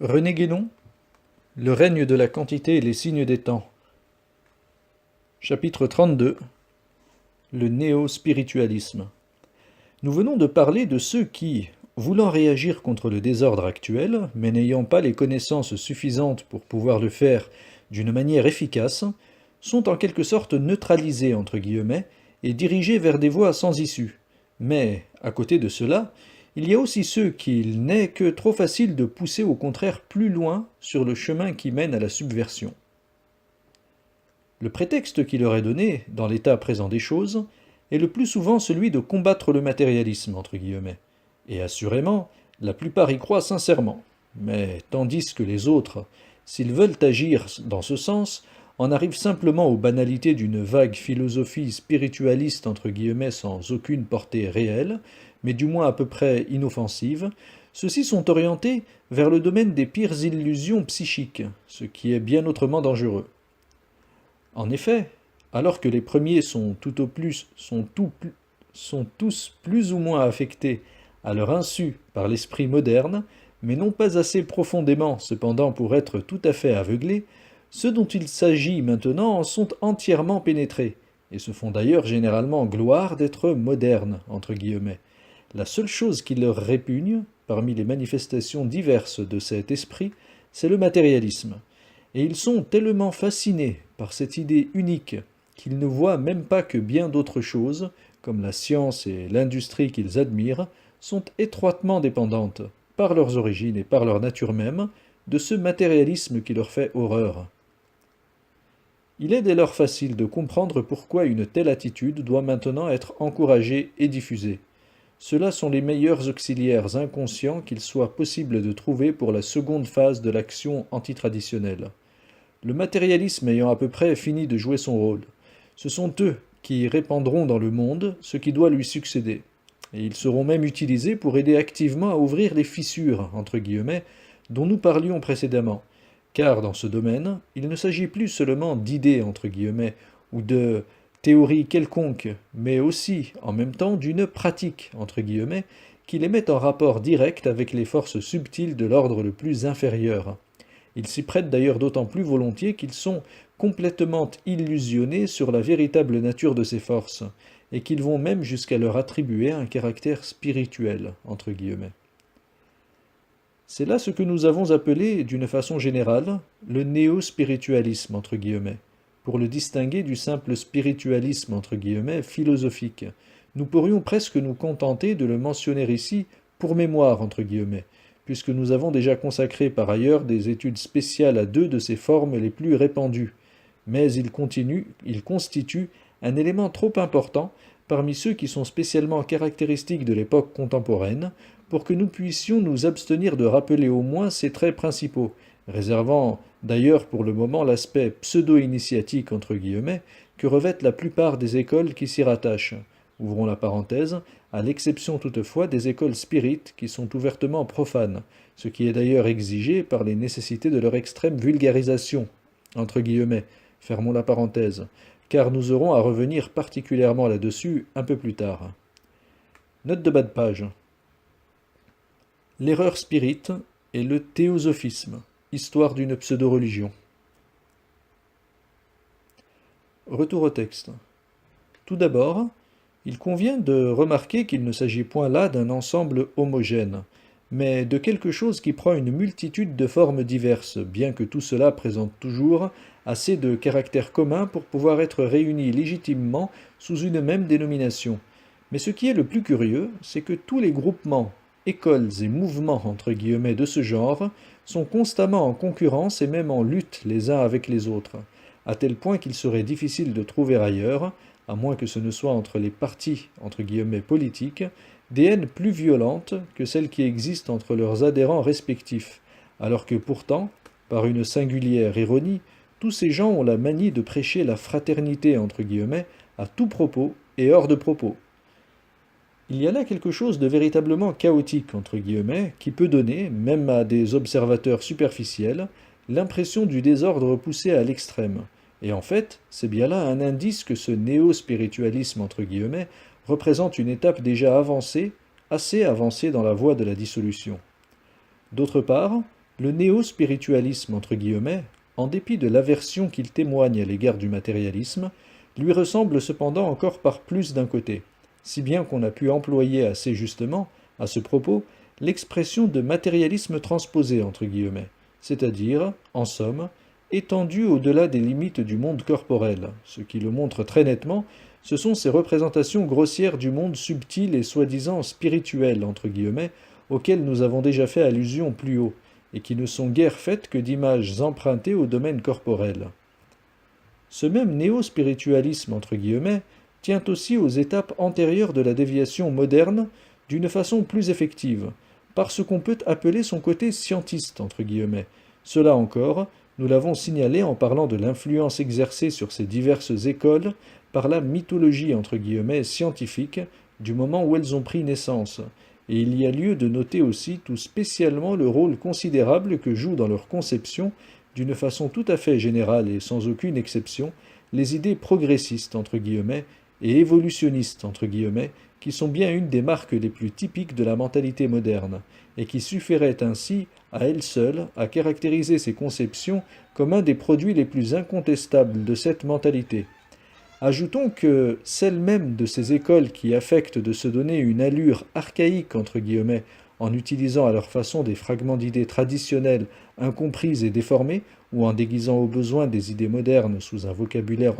René Guénon, Le règne de la quantité et les signes des temps. Chapitre 32. Le néo-spiritualisme. Nous venons de parler de ceux qui, voulant réagir contre le désordre actuel, mais n'ayant pas les connaissances suffisantes pour pouvoir le faire d'une manière efficace, sont en quelque sorte neutralisés entre guillemets et dirigés vers des voies sans issue. Mais, à côté de cela, il y a aussi ceux qu'il n'est que trop facile de pousser au contraire plus loin sur le chemin qui mène à la subversion. Le prétexte qui leur est donné, dans l'état présent des choses, est le plus souvent celui de combattre le matérialisme, entre guillemets. Et assurément, la plupart y croient sincèrement. Mais tandis que les autres, s'ils veulent agir dans ce sens, en arrivent simplement aux banalités d'une vague philosophie spiritualiste, entre guillemets, sans aucune portée réelle, mais du moins à peu près inoffensive, ceux-ci sont orientés vers le domaine des pires illusions psychiques, ce qui est bien autrement dangereux. En effet, alors que les premiers sont tous plus ou moins affectés à leur insu par l'esprit moderne, mais non pas assez profondément cependant pour être tout à fait aveuglés, ceux dont il s'agit maintenant en sont entièrement pénétrés, et se font d'ailleurs généralement gloire d'être modernes, entre guillemets. La seule chose qui leur répugne, parmi les manifestations diverses de cet esprit, c'est le matérialisme. Et ils sont tellement fascinés par cette idée unique qu'ils ne voient même pas que bien d'autres choses, comme la science et l'industrie qu'ils admirent, sont étroitement dépendantes, par leurs origines et par leur nature même, de ce matérialisme qui leur fait horreur. Il est dès lors facile de comprendre pourquoi une telle attitude doit maintenant être encouragée et diffusée. Ceux-là sont les meilleurs auxiliaires inconscients qu'il soit possible de trouver pour la seconde phase de l'action antitraditionnelle. Le matérialisme ayant à peu près fini de jouer son rôle, ce sont eux qui répandront dans le monde ce qui doit lui succéder. Et ils seront même utilisés pour aider activement à ouvrir les fissures, entre guillemets, dont nous parlions précédemment. Car dans ce domaine, il ne s'agit plus seulement d'idées, entre guillemets, ou de théorie quelconque, mais aussi, en même temps, d'une pratique, entre guillemets, qui les met en rapport direct avec les forces subtiles de l'ordre le plus inférieur. Ils s'y prêtent d'ailleurs d'autant plus volontiers qu'ils sont complètement illusionnés sur la véritable nature de ces forces, et qu'ils vont même jusqu'à leur attribuer un caractère spirituel, entre guillemets. C'est là ce que nous avons appelé, d'une façon générale, le néo-spiritualisme, entre guillemets. Pour le distinguer du simple spiritualisme, entre guillemets, philosophique. Nous pourrions presque nous contenter de le mentionner ici pour mémoire, entre guillemets, puisque nous avons déjà consacré par ailleurs des études spéciales à deux de ces formes les plus répandues. Mais il constitue un élément trop important parmi ceux qui sont spécialement caractéristiques de l'époque contemporaine, pour que nous puissions nous abstenir de rappeler au moins ces traits principaux, réservant d'ailleurs pour le moment l'aspect pseudo-initiatique entre guillemets que revêtent la plupart des écoles qui s'y rattachent. Ouvrons la parenthèse, à l'exception toutefois des écoles spirites qui sont ouvertement profanes, ce qui est d'ailleurs exigé par les nécessités de leur extrême vulgarisation, entre guillemets, fermons la parenthèse, car nous aurons à revenir particulièrement là-dessus un peu plus tard. Note de bas de page. L'erreur spirite et le théosophisme, histoire d'une pseudo-religion. Retour au texte. Tout d'abord, il convient de remarquer qu'il ne s'agit point là d'un ensemble homogène, mais de quelque chose qui prend une multitude de formes diverses, bien que tout cela présente toujours assez de caractères communs pour pouvoir être réunis légitimement sous une même dénomination. Mais ce qui est le plus curieux, c'est que tous les groupements, écoles et mouvements entre guillemets de ce genre sont constamment en concurrence et même en lutte les uns avec les autres, à tel point qu'il serait difficile de trouver ailleurs, à moins que ce ne soit entre les partis entre guillemets politiques, des haines plus violentes que celles qui existent entre leurs adhérents respectifs, alors que pourtant, par une singulière ironie, tous ces gens ont la manie de prêcher la fraternité entre guillemets à tout propos et hors de propos. Il y a là quelque chose de véritablement chaotique, entre guillemets, qui peut donner, même à des observateurs superficiels, l'impression du désordre poussé à l'extrême. Et en fait, c'est bien là un indice que ce néo-spiritualisme, entre guillemets, représente une étape déjà avancée, assez avancée dans la voie de la dissolution. D'autre part, Le néo-spiritualisme, entre guillemets, en dépit de l'aversion qu'il témoigne à l'égard du matérialisme, lui ressemble cependant encore par plus d'un côté, si bien qu'on a pu employer assez justement, à ce propos, l'expression de matérialisme transposé, entre guillemets, c'est-à-dire, en somme, étendu au-delà des limites du monde corporel. Ce qui le montre très nettement, ce sont ces représentations grossières du monde subtil et soi-disant spirituel, entre guillemets, auxquelles nous avons déjà fait allusion plus haut, et qui ne sont guère faites que d'images empruntées au domaine corporel. Ce même néo-spiritualisme, entre guillemets, tient aussi aux étapes antérieures de la déviation moderne d'une façon plus effective, par ce qu'on peut appeler son côté scientiste, entre guillemets. Cela encore, nous l'avons signalé en parlant de l'influence exercée sur ces diverses écoles par la mythologie, entre guillemets, scientifique, du moment où elles ont pris naissance. Et il y a lieu de noter aussi tout spécialement le rôle considérable que jouent dans leur conception, d'une façon tout à fait générale et sans aucune exception, les idées progressistes, entre guillemets, et évolutionnistes, entre guillemets, qui sont bien une des marques les plus typiques de la mentalité moderne, et qui suffiraient ainsi, à elles seules, à caractériser ces conceptions comme un des produits les plus incontestables de cette mentalité. Ajoutons que celles mêmes de ces écoles qui affectent de se donner une allure archaïque, entre guillemets, en utilisant à leur façon des fragments d'idées traditionnelles incomprises et déformées, ou en déguisant au besoin des idées modernes sous un vocabulaire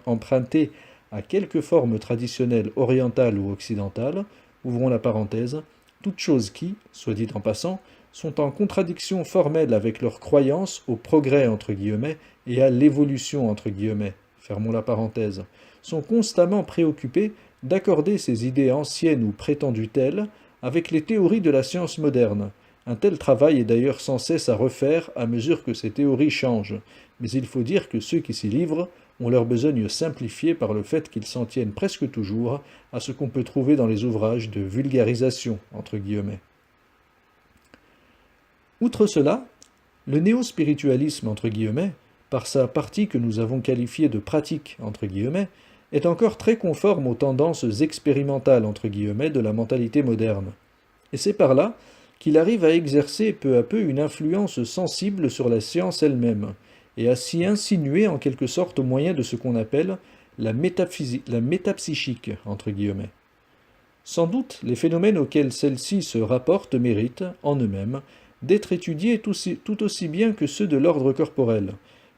emprunté à quelque forme traditionnelle orientale ou occidentale, ouvrons la parenthèse, toutes choses qui, soit dit en passant, sont en contradiction formelle avec leur croyance au progrès entre guillemets et à l'évolution entre guillemets, fermons la parenthèse, sont constamment préoccupés d'accorder ces idées anciennes ou prétendues telles avec les théories de la science moderne. Un tel travail est d'ailleurs sans cesse à refaire à mesure que ces théories changent, mais il faut dire que ceux qui s'y livrent ont leur besogne simplifiée par le fait qu'ils s'en tiennent presque toujours à ce qu'on peut trouver dans les ouvrages de vulgarisation, entre guillemets. Outre cela, le néo-spiritualisme, entre guillemets, par sa partie que nous avons qualifiée de pratique, entre guillemets, est encore très conforme aux tendances expérimentales, entre guillemets, de la mentalité moderne. Et c'est par là qu'il arrive à exercer peu à peu une influence sensible sur la science elle-même, et à s'y insinuer en quelque sorte au moyen de ce qu'on appelle la métapsychique, entre guillemets. Sans doute, les phénomènes auxquels celle-ci se rapporte méritent, en eux-mêmes, d'être étudiés tout aussi bien que ceux de l'ordre corporel,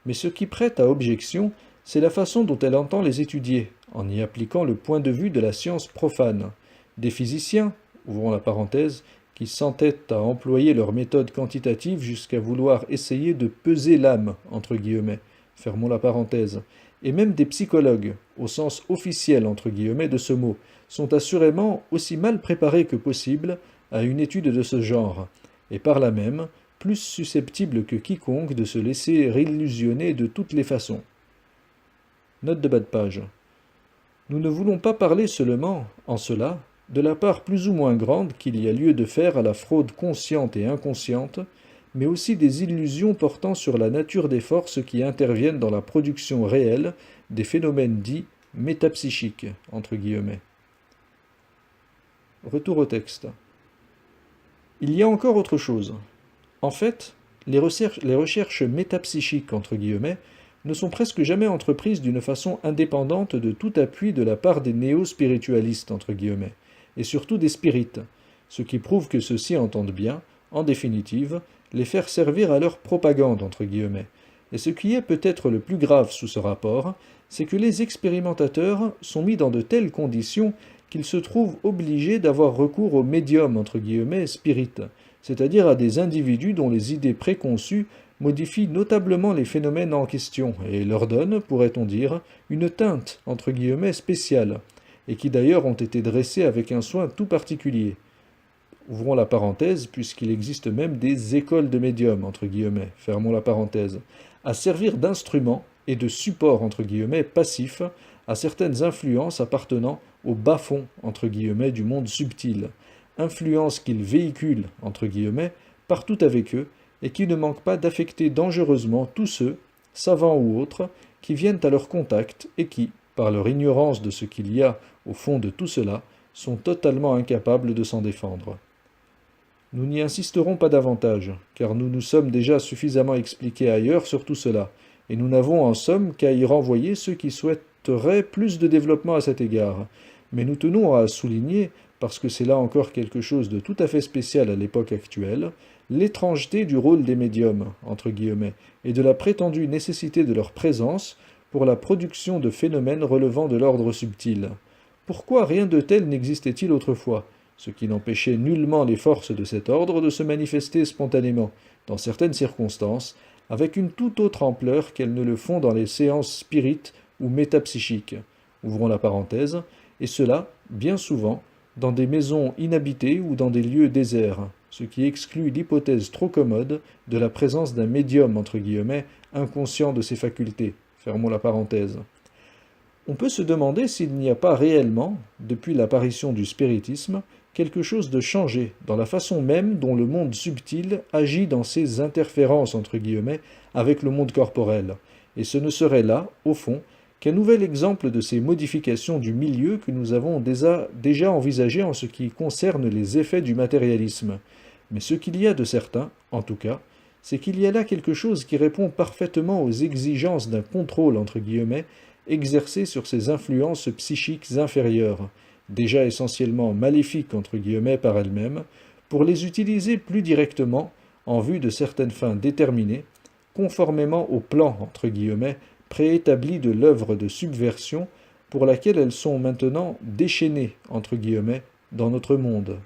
mais ce qui prête à objection, c'est la façon dont elle entend les étudier, en y appliquant le point de vue de la science profane. Des physiciens, ouvrons la parenthèse, qui s'entêtent à employer leur méthode quantitative jusqu'à vouloir essayer de peser l'âme, entre guillemets, fermons la parenthèse, et même des psychologues, au sens officiel, entre guillemets, de ce mot, sont assurément aussi mal préparés que possible à une étude de ce genre, et par là même, plus susceptibles que quiconque de se laisser illusionner de toutes les façons. Note de bas de page. Nous ne voulons pas parler seulement, en cela, de la part plus ou moins grande qu'il y a lieu de faire à la fraude consciente et inconsciente, mais aussi des illusions portant sur la nature des forces qui interviennent dans la production réelle des phénomènes dits métapsychiques, entre guillemets. Retour au texte. Il y a encore autre chose. En fait, les recherches métapsychiques, entre guillemets, ne sont presque jamais entreprises d'une façon indépendante de tout appui de la part des néo-spiritualistes, entre guillemets, et surtout des spirites, ce qui prouve que ceux-ci entendent bien, en définitive, les faire servir à leur propagande, entre guillemets. Et ce qui est peut-être le plus grave sous ce rapport, c'est que les expérimentateurs sont mis dans de telles conditions qu'ils se trouvent obligés d'avoir recours aux médiums, entre guillemets, spirites, c'est-à-dire à des individus dont les idées préconçues modifient notablement les phénomènes en question et leur donnent, pourrait-on dire, une teinte, entre guillemets, spéciale, et qui d'ailleurs ont été dressées avec un soin tout particulier. Ouvrons la parenthèse, puisqu'il existe même des écoles de médiums, entre guillemets, fermons la parenthèse, à servir d'instruments et de support, entre guillemets, passifs à certaines influences appartenant au bas-fond, entre guillemets, du monde subtil, influences qu'ils véhiculent, entre guillemets, partout avec eux, et qui ne manquent pas d'affecter dangereusement tous ceux, savants ou autres, qui viennent à leur contact et qui, par leur ignorance de ce qu'il y a au fond de tout cela, sont totalement incapables de s'en défendre. Nous n'y insisterons pas davantage, car nous nous sommes déjà suffisamment expliqués ailleurs sur tout cela, et nous n'avons en somme qu'à y renvoyer ceux qui souhaiteraient plus de développement à cet égard. Mais nous tenons à souligner, parce que c'est là encore quelque chose de tout à fait spécial à l'époque actuelle, l'étrangeté du rôle des médiums, entre guillemets, et de la prétendue nécessité de leur présence pour la production de phénomènes relevant de l'ordre subtil. Pourquoi rien de tel n'existait-il autrefois, ce qui n'empêchait nullement les forces de cet ordre de se manifester spontanément, dans certaines circonstances, avec une toute autre ampleur qu'elles ne le font dans les séances spirites ou métapsychiques. Ouvrons la parenthèse, et cela, bien souvent, dans des maisons inhabitées ou dans des lieux déserts, ce qui exclut l'hypothèse trop commode de la présence d'un médium, entre guillemets, inconscient de ses facultés. Fermons la parenthèse. On peut se demander s'il n'y a pas réellement, depuis l'apparition du spiritisme, quelque chose de changé dans la façon même dont le monde subtil agit dans ses interférences, entre guillemets, avec le monde corporel. Et ce ne serait là, au fond, qu'un nouvel exemple de ces modifications du milieu que nous avons déjà envisagées en ce qui concerne les effets du matérialisme. Mais ce qu'il y a de certain, en tout cas, c'est qu'il y a là quelque chose qui répond parfaitement aux exigences d'un contrôle, entre guillemets, exercé sur ces influences psychiques inférieures, déjà essentiellement maléfiques, entre guillemets, par elles-mêmes, pour les utiliser plus directement en vue de certaines fins déterminées, conformément au plan, entre guillemets, préétabli de l'œuvre de subversion pour laquelle elles sont maintenant déchaînées, entre guillemets, dans notre monde.